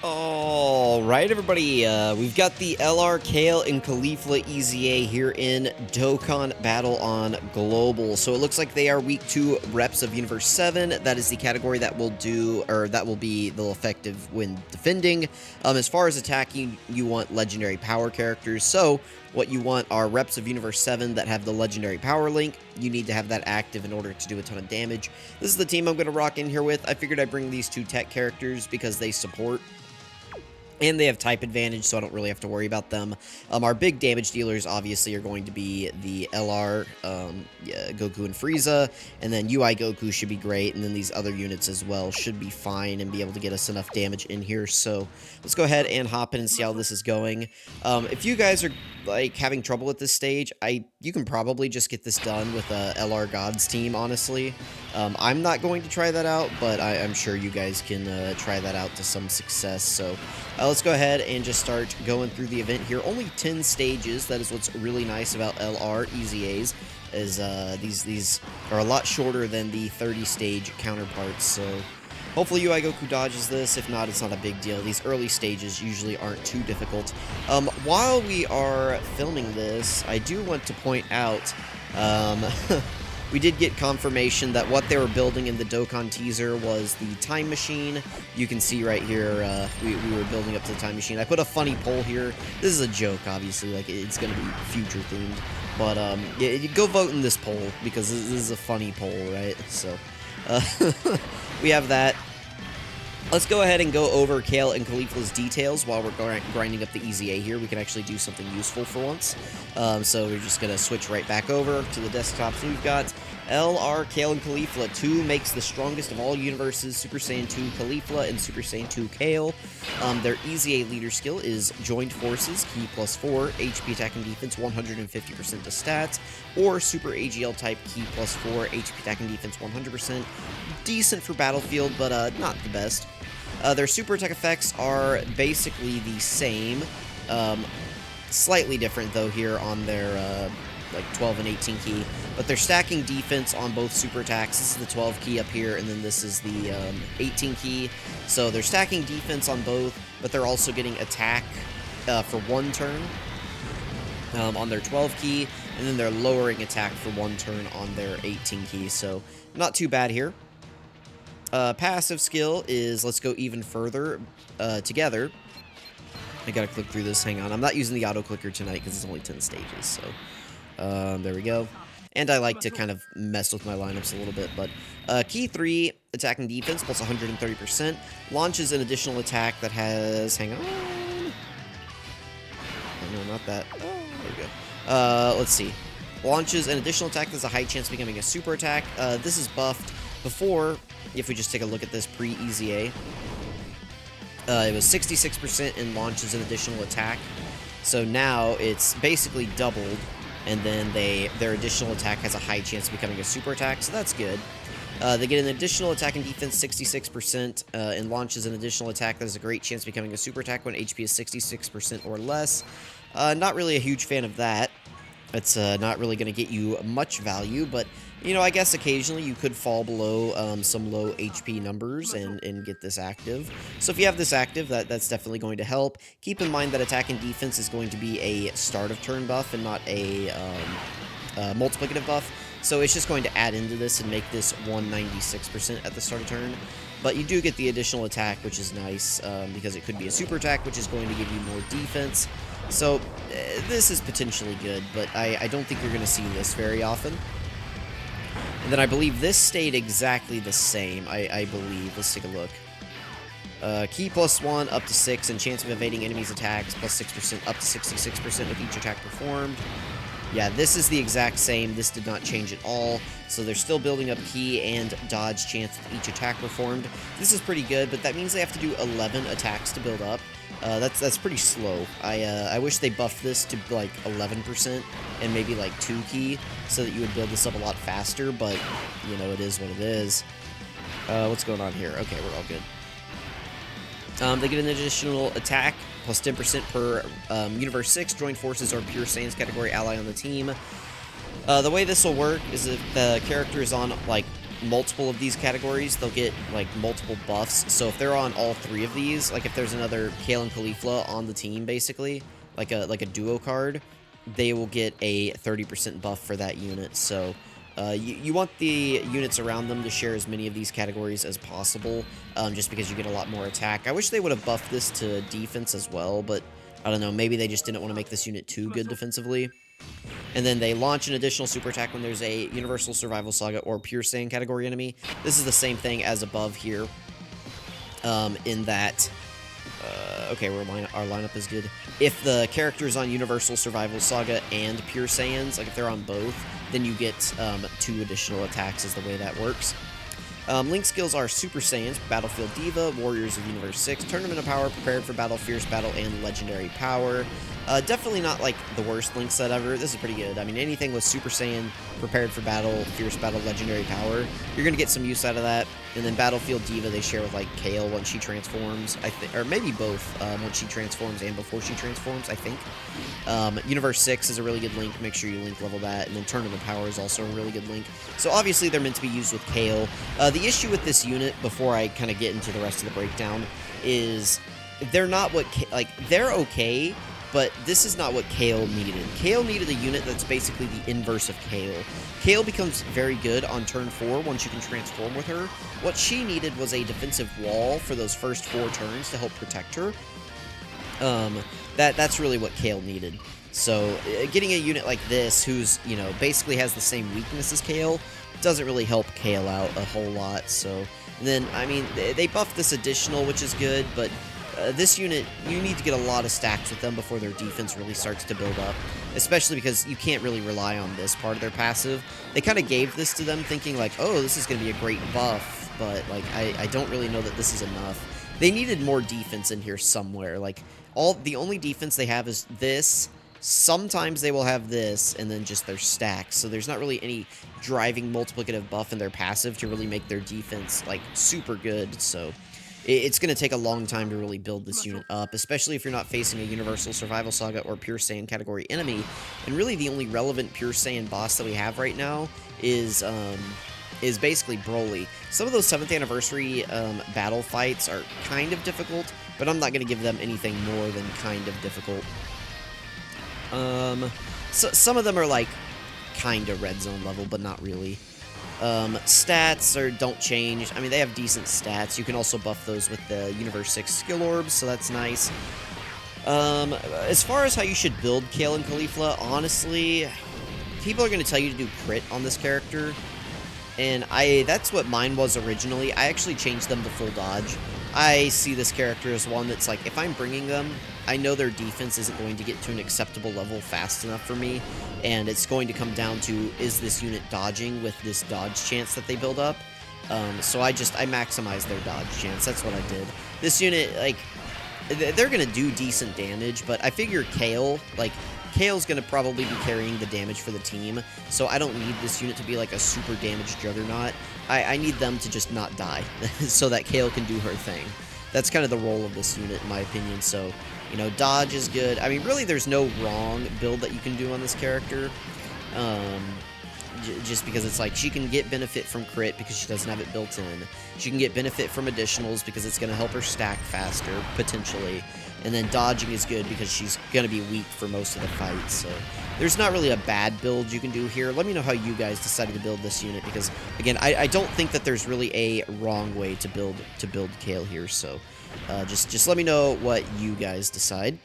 Alright everybody, we've got the LR, Kale, and Caulifla EZA here in Dokkan Battle on Global. So it looks like they are week 2 reps of Universe 7. That is the category that will do, or that will be the effective when defending. As far as attacking, you want legendary power characters. So what you want are reps of Universe 7 that have the legendary power link. You need to have that active in order to do a ton of damage. This is the team I'm going to rock in here with. I figured I'd bring these 2 tech characters because they support. And they have type advantage, so I don't really have to worry about them. Our big damage dealers, obviously, are going to be the LR, Goku and Frieza, and then UI Goku should be great, and then these other units as well should be fine and be able to get us enough damage in here. So let's go ahead and hop in and see how this is going. If you guys are like having trouble at this stage, you can probably just get this done with a LR Gods team, honestly. I'm not going to try that out, but I'm sure you guys can try that out to some success. So let's go ahead and just start going through the event here. Only 10 stages. That is what's really nice about LR EZAs, is these are a lot shorter than the 30-stage counterparts. So hopefully UI Goku dodges this. If not, it's not a big deal. These early stages usually aren't too difficult. While we are filming this, I do want to point out we did get confirmation that what they were building in the Dokkan teaser was the time machine. You can see right here, we were building up to the time machine. I put a funny poll here. This is a joke, obviously, like it's going to be future themed. But yeah, go vote in this poll because this is a funny poll, right? So we have that. Let's go ahead and go over Kale and Caulifla's details while we're grinding up the EZA here. We can actually do something useful for once. So we're just going to switch right back over to the desktop. So we've got LR, Kale, and Caulifla. 2 makes the strongest of all universes, Super Saiyan 2 Caulifla and Super Saiyan 2 Kale. Their EZA leader skill is Joined Forces, Key +4, HP attack and defense 150% to stats, or Super AGL type Key +4, HP attack and defense 100%. Decent for Battlefield, but not the best. Their super attack effects are basically the same, slightly different though here on their like 12 and 18 key, but they're stacking defense on both super attacks. This is the 12 key up here, and then this is the 18 key. So they're stacking defense on both, but they're also getting attack for 1 turn on their 12 key, and then they're lowering attack for 1 turn on their 18 key. So not too bad here. Passive skill is let's go even further together. I gotta click through this. Hang on. I'm not using the auto clicker tonight because it's only 10 stages. So there we go. And I like to kind of mess with my lineups a little bit. But key 3, attack and defense plus 130%. Launches an additional attack that has. Hang on. Oh, no, not that. Oh, there we go. Let's see. Launches an additional attack that has a high chance of becoming a super attack. This is buffed. Before, if we just take a look at this pre-EZA, it was 66% and launches an additional attack. So now it's basically doubled, and then their additional attack has a high chance of becoming a super attack, so that's good. They get an additional attack and defense 66%, and launches an additional attack that has a great chance of becoming a super attack when HP is 66% or less. Not really a huge fan of that. It's not really going to get you much value, but, you know, I guess occasionally you could fall below some low HP numbers and get this active. So if you have this active, that's definitely going to help. Keep in mind that attack and defense is going to be a start of turn buff and not a multiplicative buff. So it's just going to add into this and make this 196% at the start of turn. But you do get the additional attack, which is nice, because it could be a super attack, which is going to give you more defense. So this is potentially good, but I don't think you're going to see this very often. And then I believe this stayed exactly the same, I believe. Let's take a look. Key +1 up to 6, and chance of evading enemies' attacks plus 6% up to 66% with each attack performed. Yeah, this is the exact same. This did not change at all. So they're still building up key and dodge chance with each attack performed. This is pretty good, but that means they have to do 11 attacks to build up. That's pretty slow. I wish they buffed this to like 11% and maybe like 2 key so that you would build this up a lot faster, but you know, it is what it is. What's going on here? Okay, we're all good. They get an additional attack plus 10% per Universe 6, Joined Forces, or Pure Saiyans category ally on the team. The way this will work is if the character is on like multiple of these categories, they'll get, like, multiple buffs. So if they're on all 3 of these, like, if there's another Kale and Caulifla on the team, basically, like a duo card, they will get a 30% buff for that unit. So you want the units around them to share as many of these categories as possible, just because you get a lot more attack. I wish they would have buffed this to defense as well, but I don't know, maybe they just didn't want to make this unit too good defensively. And then they launch an additional super attack when there's a Universal Survival Saga or Pure Saiyan category enemy. This is the same thing as above here, in that... okay, our lineup is good. If the character's on Universal Survival Saga and Pure Saiyans, like if they're on both, then you get 2 additional attacks is the way that works. Link skills are Super Saiyans, Battlefield Diva, Warriors of Universe 6, Tournament of Power, Prepared for Battle, Fierce Battle, and Legendary Power. Definitely not, like, the worst Link set ever. This is pretty good. I mean, anything with Super Saiyan, Prepared for Battle, Fierce Battle, Legendary Power, you're going to get some use out of that. And then Battlefield Diva, they share with, like, Kale once she transforms, I think, or maybe both, once she transforms and before she transforms, I think. Universe 6 is a really good Link. Make sure you Link level that. And then Tournament of Power is also a really good Link. So, obviously, they're meant to be used with Kale. The issue with this unit, before I kind of get into the rest of the breakdown, is they're not what, they're okay, but this is not what Kale needed. Kale needed a unit that's basically the inverse of Kale. Kale becomes very good on turn 4 once you can transform with her. What she needed was a defensive wall for those first 4 turns to help protect her. That's really what Kale needed. So, getting a unit like this, who's, you know, basically has the same weakness as Kale, doesn't really help Kale out a whole lot. So, and then, I mean, they buffed this additional, which is good, but this unit, you need to get a lot of stacks with them before their defense really starts to build up, especially because you can't really rely on this part of their passive. They kind of gave this to them thinking like, oh, this is going to be a great buff, but like I don't really know that this is enough. They needed more defense in here somewhere. Like, the only defense they have is this. Sometimes they will have this, and then just their stacks. So there's not really any driving multiplicative buff in their passive to really make their defense, like, super good. So it's going to take a long time to really build this unit up, especially if you're not facing a Universal Survival Saga or Pure Saiyan category enemy. And really the only relevant Pure Saiyan boss that we have right now is basically Broly. Some of those 7th anniversary battle fights are kind of difficult, but I'm not going to give them anything more than kind of difficult. So some of them are like kind of red zone level, but not really. Stats don't change. I mean, they have decent stats. You can also buff those with the Universe 6 skill orbs, so that's nice. As far as how you should build Kale and Caulifla, honestly, people are going to tell you to do crit on this character, and that's what mine was originally. I actually changed them to full dodge. I see this character as one that's like, if I'm bringing them, I know their defense isn't going to get to an acceptable level fast enough for me, and it's going to come down to, is this unit dodging with this dodge chance that they build up? So I maximized their dodge chance. That's what I did. This unit, like, they're going to do decent damage, but I figure Kale's going to probably be carrying the damage for the team, so I don't need this unit to be like a super damaged juggernaut. I need them to just not die, so that Kale can do her thing. That's kind of the role of this unit, in my opinion, so, you know, dodge is good. I mean, really, there's no wrong build that you can do on this character, just because it's like, she can get benefit from crit because she doesn't have it built in. She can get benefit from additionals because it's going to help her stack faster, potentially. And then dodging is good because she's going to be weak for most of the fight. So there's not really a bad build you can do here. Let me know how you guys decided to build this unit, because, again, I don't think that there's really a wrong way to build Kale here. So just let me know what you guys decide.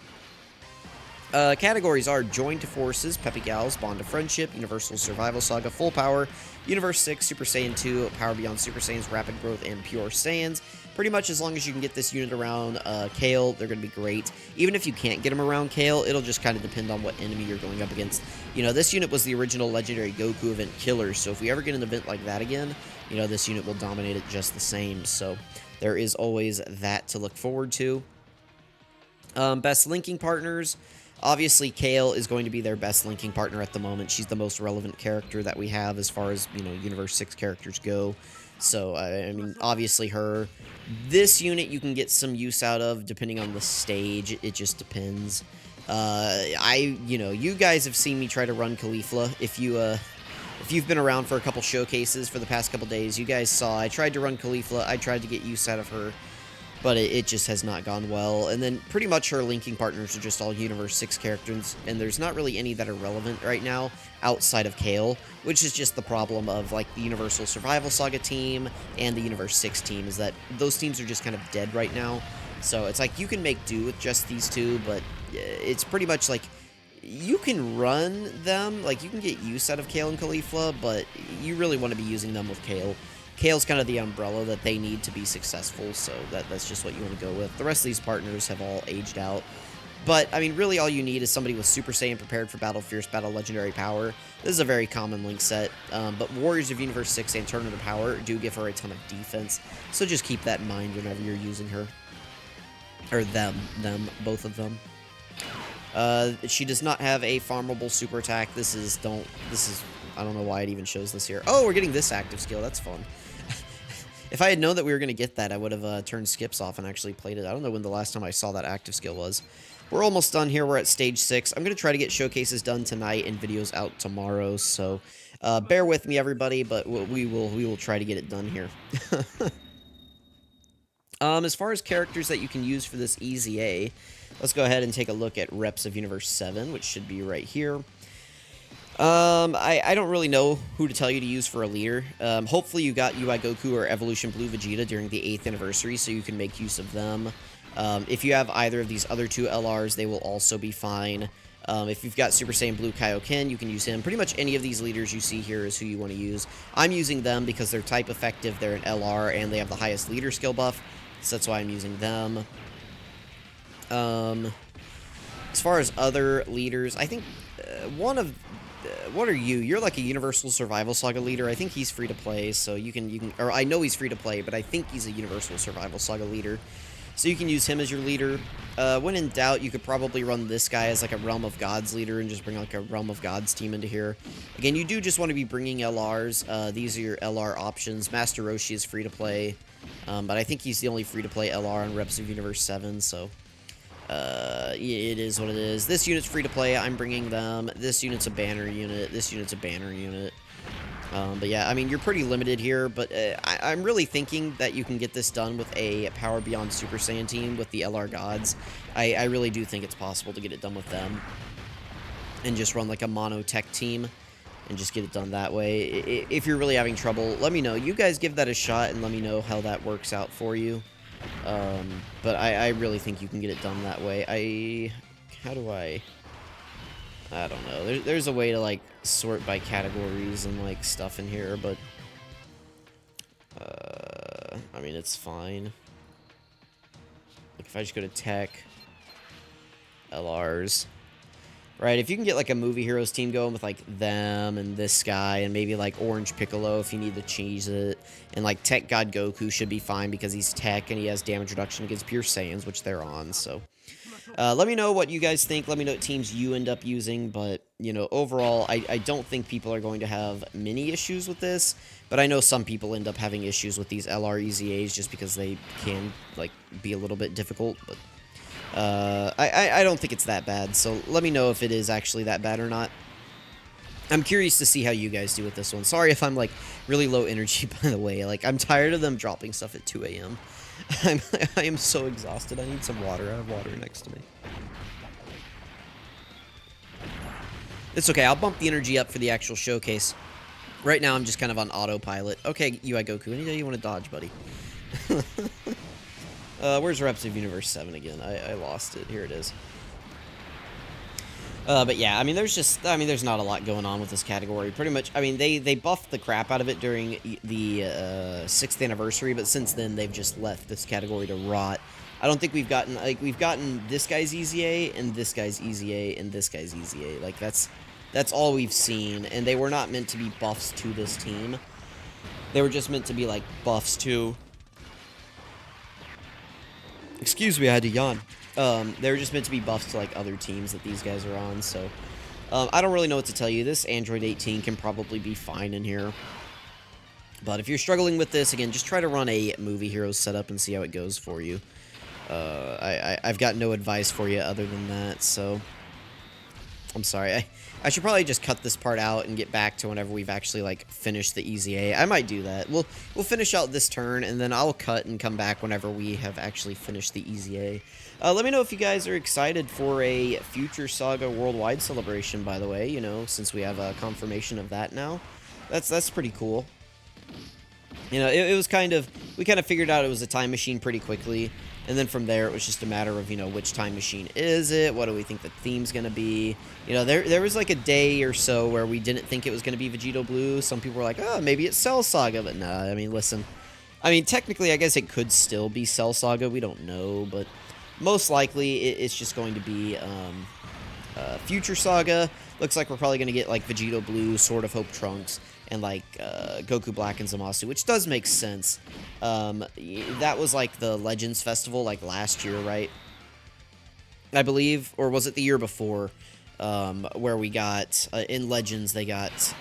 Categories are Joined Forces, Peppy Gals, Bond of Friendship, Universal Survival Saga, Full Power, Universe 6, Super Saiyan 2, Power Beyond Super Saiyans, Rapid Growth, and Pure Saiyans. Pretty much as long as you can get this unit around Kale, they're going to be great. Even if you can't get them around Kale, it'll just kind of depend on what enemy you're going up against. You know, this unit was the original Legendary Goku event killer, so if we ever get an event like that again, you know, this unit will dominate it just the same. So there is always that to look forward to. Best linking partners. Obviously, Kale is going to be their best linking partner at the moment. She's the most relevant character that we have as far as, you know, Universe 6 characters go. So, I mean, obviously her. This unit you can get some use out of depending on the stage. It just depends. You know, you guys have seen me try to run Caulifla. If If you've been around for a couple showcases for the past couple days, you guys saw I tried to run Caulifla. I tried to get use out of her, but it just has not gone well. And then pretty much her linking partners are just all Universe 6 characters, and there's not really any that are relevant right now outside of Kale, which is just the problem of, like, the Universal Survival Saga team and the Universe 6 team, is that those teams are just kind of dead right now. So it's like you can make do with just these two, but it's pretty much like you can run them, like you can get use out of Kale and Caulifla, but you really want to be using them with Kale. Kale's kind of the umbrella that they need to be successful, so that's just what you want to go with. The rest of these partners have all aged out. But, I mean, really all you need is somebody with Super Saiyan prepared for Battle, Fierce Battle, Legendary Power. This is a very common link set, but Warriors of Universe 6 and Tournament of Power do give her a ton of defense, so just keep that in mind whenever you're using her. Or them, both of them. She does not have a farmable super attack. I don't know why it even shows this here. Oh, we're getting this active skill. That's fun. If I had known that we were going to get that, I would have turned skips off and actually played it. I don't know when the last time I saw that active skill was. We're almost done here. We're at stage 6. I'm going to try to get showcases done tonight and videos out tomorrow. So bear with me, everybody, but we will try to get it done here. As far as characters that you can use for this EZA, let's go ahead and take a look at Reps of Universe 7, which should be right here. I don't really know who to tell you to use for a leader. Hopefully you got UI Goku or Evolution Blue Vegeta during the 8th anniversary, so you can make use of them. If you have either of these other two LRs, they will also be fine. If you've got Super Saiyan Blue Kaioken, you can use him. Pretty much any of these leaders you see here is who you want to use. I'm using them because they're type effective, they're an LR, and they have the highest leader skill buff, so that's why I'm using them. As far as other leaders, I think what are you? You're like a Universal Survival Saga leader. I think he's free to play, so you can, or I know he's free to play, but I think he's a Universal Survival Saga leader. So you can use him as your leader. When in doubt, you could probably run this guy as like a Realm of Gods leader and just bring like a Realm of Gods team into here. Again, you do just want to be bringing LRs. These are your LR options. Master Roshi is free to play, but I think he's the only free to play LR on Reps of Universe 7, so it is what it is. This unit's free to play. I'm bringing them. This unit's a banner unit. This unit's a banner unit. But yeah, I mean, you're pretty limited here, but I'm really thinking that you can get this done with a Power Beyond Super Saiyan team with the LR Gods. I really do think it's possible to get it done with them and just run like a mono tech team and just get it done that way. If you're really having trouble, let me know. You guys give that a shot and let me know how that works out for you. But I really think you can get it done that way. How do I don't know. There's a way to, like, sort by categories and, like, stuff in here, but, I mean, it's fine. Like, if I just go to tech, LRs, right, if you can get, like, a Movie Heroes team going with, like, them and this guy and maybe, like, Orange Piccolo if you need to cheese it, and, like, Tech God Goku should be fine because he's tech and he has damage reduction against Pure Saiyans, which they're on, so... let me know what you guys think. Let me know what teams you end up using. But, you know, overall, I don't think people are going to have many issues with this. But I know some people end up having issues with these LR EZAs just because they can, like, be a little bit difficult. But I don't think it's that bad. So let me know if it is actually that bad or not. I'm curious to see how you guys do with this one. Sorry if I'm, like, really low energy, by the way. Like, I'm tired of them dropping stuff at 2 a.m. I am so exhausted. I need some water. I have water next to me. It's okay. I'll bump the energy up for the actual showcase. Right now, I'm just kind of on autopilot. Okay, UI Goku, any day you want to dodge, buddy. Where's Reps of Universe 7 again? I lost it. Here it is. But yeah, I mean, there's not a lot going on with this category. Pretty much, I mean, they buffed the crap out of it during the 6th anniversary, but since then, they've just left this category to rot. I don't think we've gotten, like, we've gotten this guy's EZA, and this guy's EZA, and this guy's EZA. Like, that's all we've seen, and they were not meant to be buffs to this team. They were just meant to be, like, buffs to... Excuse me, I had to yawn. They were just meant to be buffs to, like, other teams that these guys are on, so... I don't really know what to tell you. This Android 18 can probably be fine in here. But if you're struggling with this, again, just try to run a Movie Heroes setup and see how it goes for you. I've got no advice for you other than that, so... I'm sorry. I should probably just cut this part out and get back to whenever we've actually, like, finished the EZA. I might do that. We'll finish out this turn, and then I'll cut and come back whenever we have actually finished the EZA. Let me know if you guys are excited for a Future Saga Worldwide celebration, by the way, you know, since we have a confirmation of that now. That's pretty cool. You know, it was kind of, we kind of figured out it was a time machine pretty quickly, and then from there it was just a matter of, you know, which time machine is it, what do we think the theme's gonna be. You know, there was like a day or so where we didn't think it was gonna be Vegito Blue. Some people were like, oh, maybe it's Cell Saga, but nah, I mean, listen. I mean, technically, I guess it could still be Cell Saga, we don't know, but most likely it's just going to be Future Saga. Looks like we're probably going to get, like, Vegito Blue, Sword of Hope Trunks, and, like, Goku Black and Zamasu, which does make sense. That was, like, the Legends Festival, like, last year, right? I believe, or was it the year before, where we got, in Legends, they got,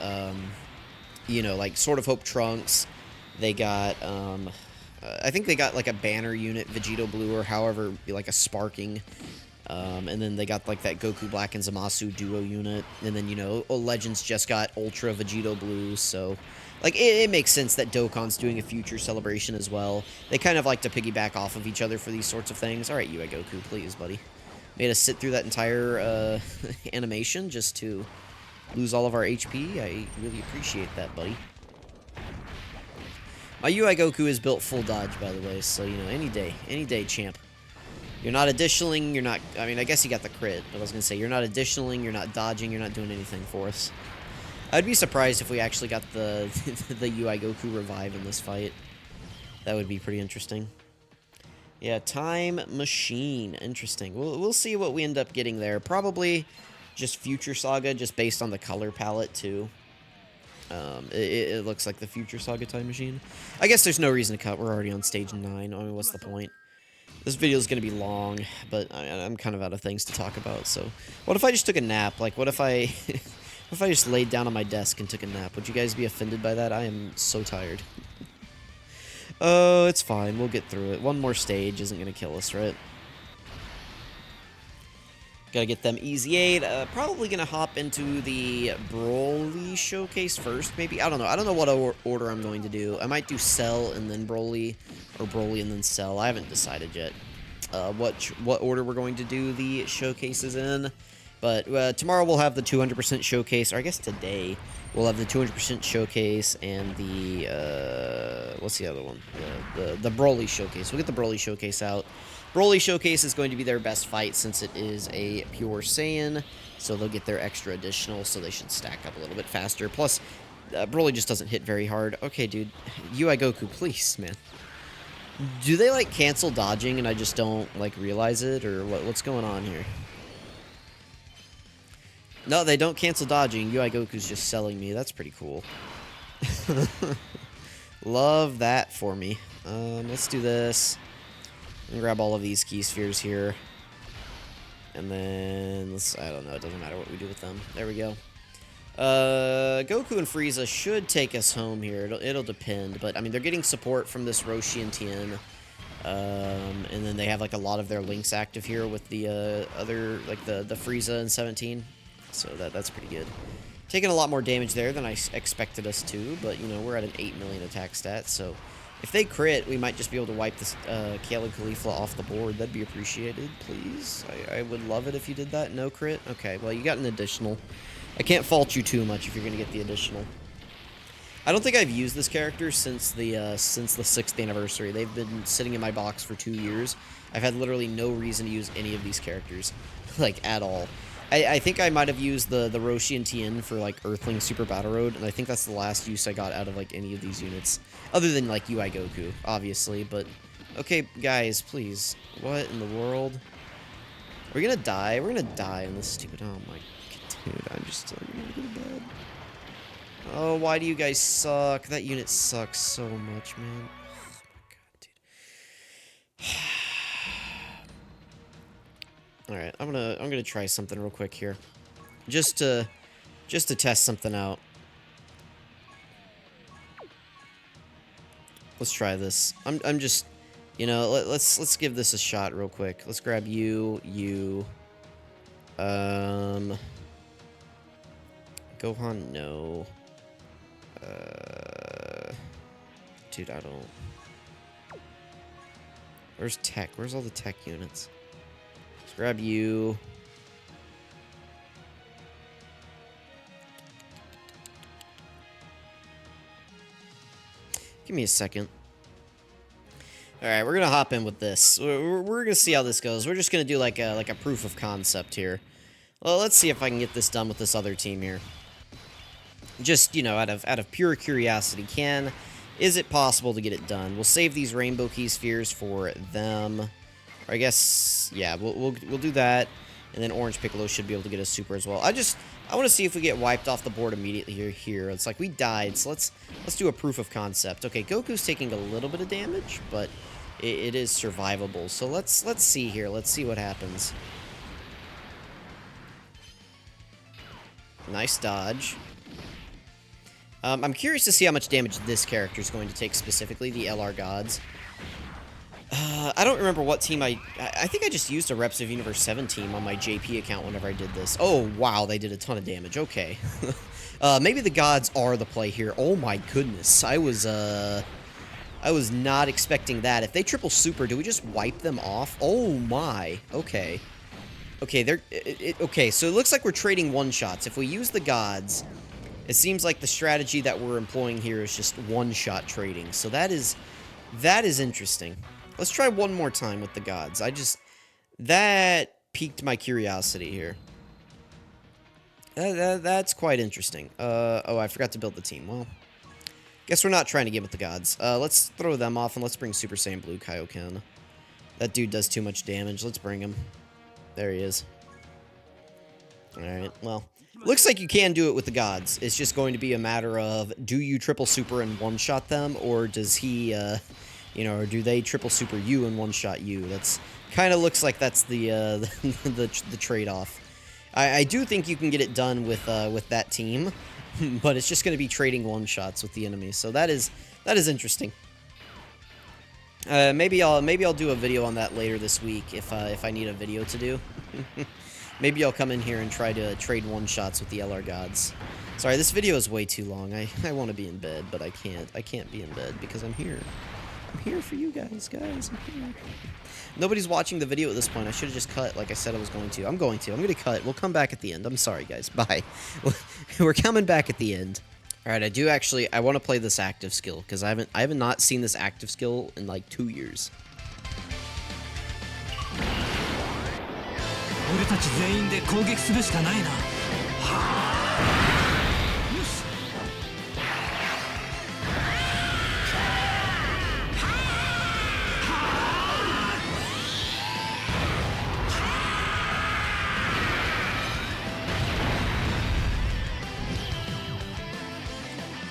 you know, like, Sword of Hope Trunks, they got, I think they got, like, a banner unit, Vegito Blue, or however, like, a sparking. And then they got, like, that Goku Black and Zamasu duo unit. And then, you know, Legends just got Ultra Vegito Blue, so... Like, it makes sense that Dokkan's doing a future celebration as well. They kind of like to piggyback off of each other for these sorts of things. Alright, UI Goku, please, buddy. Made us sit through that entire, animation just to lose all of our HP. I really appreciate that, buddy. My UI Goku is built full dodge, by the way, so, you know, any day, champ. You're not additionaling, you're not... I mean, I guess you got the crit, but I was going to say, you're not additionaling, you're not dodging, you're not doing anything for us. I'd be surprised if we actually got the the UI Goku revive in this fight. That would be pretty interesting. Yeah, Time Machine. Interesting. We'll see what we end up getting there. Probably just Future Saga, just based on the color palette, too. It looks like the Future Saga Time Machine. I guess there's no reason to cut. We're already on stage 9. I mean, what's the point? This video is going to be long, but I'm kind of out of things to talk about, so... What if I just took a nap? Like, what if I... what if I just laid down on my desk and took a nap? Would you guys be offended by that? I am so tired. Oh, it's fine. We'll get through it. One more stage isn't going to kill us, right? Gotta get them easy 8. Probably gonna hop into the Broly showcase first, maybe? I don't know. I don't know what order I'm going to do. I might do Cell and then Broly, or Broly and then Cell. I haven't decided yet what order we're going to do the showcases in. But tomorrow we'll have the 200% showcase, or I guess today we'll have the 200% showcase and the, what's the other one? The Broly showcase. We'll get the Broly showcase out. Broly Showcase is going to be their best fight since it is a pure Saiyan, so they'll get their extra additional, so they should stack up a little bit faster. Plus, Broly just doesn't hit very hard. Okay, dude. UI Goku, please, man. Do they, like, cancel dodging and I just don't, like, realize it, or what's going on here? No, they don't cancel dodging. UI Goku's just selling me. That's pretty cool. Love that for me. Let's do this. And grab all of these key spheres here. And then, I don't know, it doesn't matter what we do with them. There we go. Goku and Frieza should take us home here. It'll depend, but, I mean, they're getting support from this Roshi and Tien. And then they have, like, a lot of their links active here with the, other, like, the Frieza and 17. So that's pretty good. Taking a lot more damage there than I expected us to, but, you know, we're at an 8 million attack stat, so... If they crit, we might just be able to wipe this KALE CAULIFLA off the board. That'd be appreciated, please. I would love it if you did that. No crit? Okay, well, you got an additional. I can't fault you too much if you're going to get the additional. I don't think I've used this character since the 6th anniversary. They've been sitting in my box for 2 years. I've had literally no reason to use any of these characters, like, at all. I think I might have used the Roshi and Tien for, like, Earthling Super Battle Road, and I think that's the last use I got out of, like, any of these units. Other than, like, UI Goku, obviously, but... Okay, guys, please. What in the world? Are we gonna die? We're gonna die in this stupid... Oh, my... Dude, I'm gonna go to bed. Oh, why do you guys suck? That unit sucks so much, man. Oh, my God, dude. Alright, I'm gonna try something real quick here. Just to test something out. Let's try this. I'm just, you know, let's give this a shot real quick. Let's grab you. Gohan, no. Dude, I don't... Where's tech? Where's all the tech units? Let's grab you. Give me a second. Alright, we're gonna hop in with this. We're gonna see how this goes. We're just gonna do like a proof of concept here. Well, let's see if I can get this done with this other team here. Just, you know, out of pure curiosity. Is it possible to get it done? We'll save these rainbow key spheres for them. Or I guess, yeah, we'll do that. And then Orange Piccolo should be able to get a super as well. I want to see if we get wiped off the board immediately here. It's like we died, so let's do a proof of concept. Okay, Goku's taking a little bit of damage, but it is survivable. So let's see here. Let's see what happens. Nice dodge. I'm curious to see how much damage this character is going to take specifically, the LR Gods. I don't remember what team I think I just used a Reps of Universe 7 team on my JP account whenever I did this. Oh, wow, they did a ton of damage. Okay. Maybe the Gods are the play here. Oh my goodness. I was not expecting that. If they triple super, do we just wipe them off? Oh my. Okay. Okay, okay, so it looks like we're trading one-shots. If we use the Gods, it seems like the strategy that we're employing here is just one-shot trading. So that is interesting. Let's try one more time with the Gods. That piqued my curiosity here. That's quite interesting. Oh, I forgot to build the team. Well, guess we're not trying to get with the Gods. Let's throw them off and let's bring Super Saiyan Blue Kaioken. That dude does too much damage. Let's bring him. There he is. Alright, well, looks like you can do it with the Gods. It's just going to be a matter of, do you triple super and one-shot them, or does he, you know, or do they triple super you and one-shot you? That's kind of looks like that's the the trade-off. I do think you can get it done with that team, but it's just going to be trading one-shots with the enemy. So that is interesting. Maybe I'll do a video on that later this week if I need a video to do. Maybe I'll come in here and try to trade one-shots with the LR Gods. Sorry, this video is way too long. I want to be in bed, but I can't. I can't be in bed because I'm here. I'm here for you guys. I'm here. Nobody's watching the video at this point. I should have just cut like I said I was going to. I'm going to cut. We'll come back at the end. I'm sorry, guys. Bye. We're coming back at the end. Alright, I want to play this active skill, because I have not seen this active skill in like 2 years.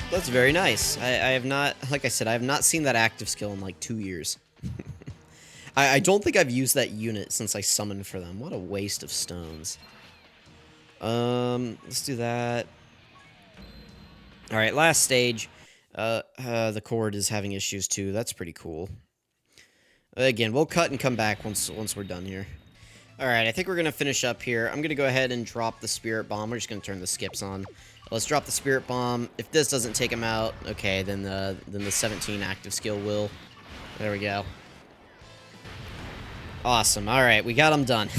That's very nice. I have not, like I said, I have not seen that active skill in like 2 years. I don't think I've used that unit since I summoned for them. What a waste of stones. Let's do that. Alright, last stage. The cord is having issues too. That's pretty cool. Again, we'll cut and come back once we're done here. Alright, I think we're going to finish up here. I'm going to go ahead and drop the Spirit Bomb. We're just going to turn the skips on. Let's drop the Spirit Bomb. If this doesn't take him out, okay, then the 17 active skill will. There we go. Awesome. Alright, we got him done.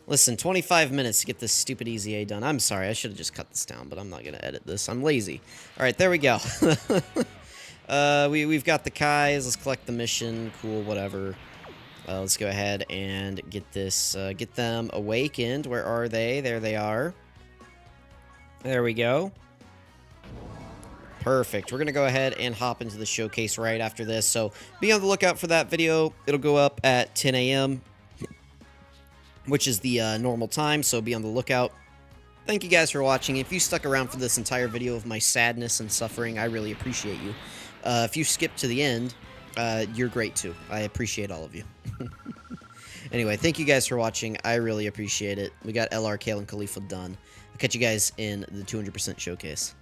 Listen, 25 minutes to get this stupid EZA done. I'm sorry, I should have just cut this down, but I'm not going to edit this. I'm lazy. Alright, there we go. We've got the Kais. Let's collect the mission. Cool, whatever. Let's go ahead and get this, get them awakened. Where are they? There they are. There we go. Perfect. We're going to go ahead and hop into the showcase right after this. So be on the lookout for that video. It'll go up at 10 a.m., which is the normal time. So be on the lookout. Thank you guys for watching. If you stuck around for this entire video of my sadness and suffering, I really appreciate you. If you skipped to the end, you're great too. I appreciate all of you. Anyway, thank you guys for watching. I really appreciate it. We got LR, Kale, and Caulifla done. I'll catch you guys in the 200% showcase.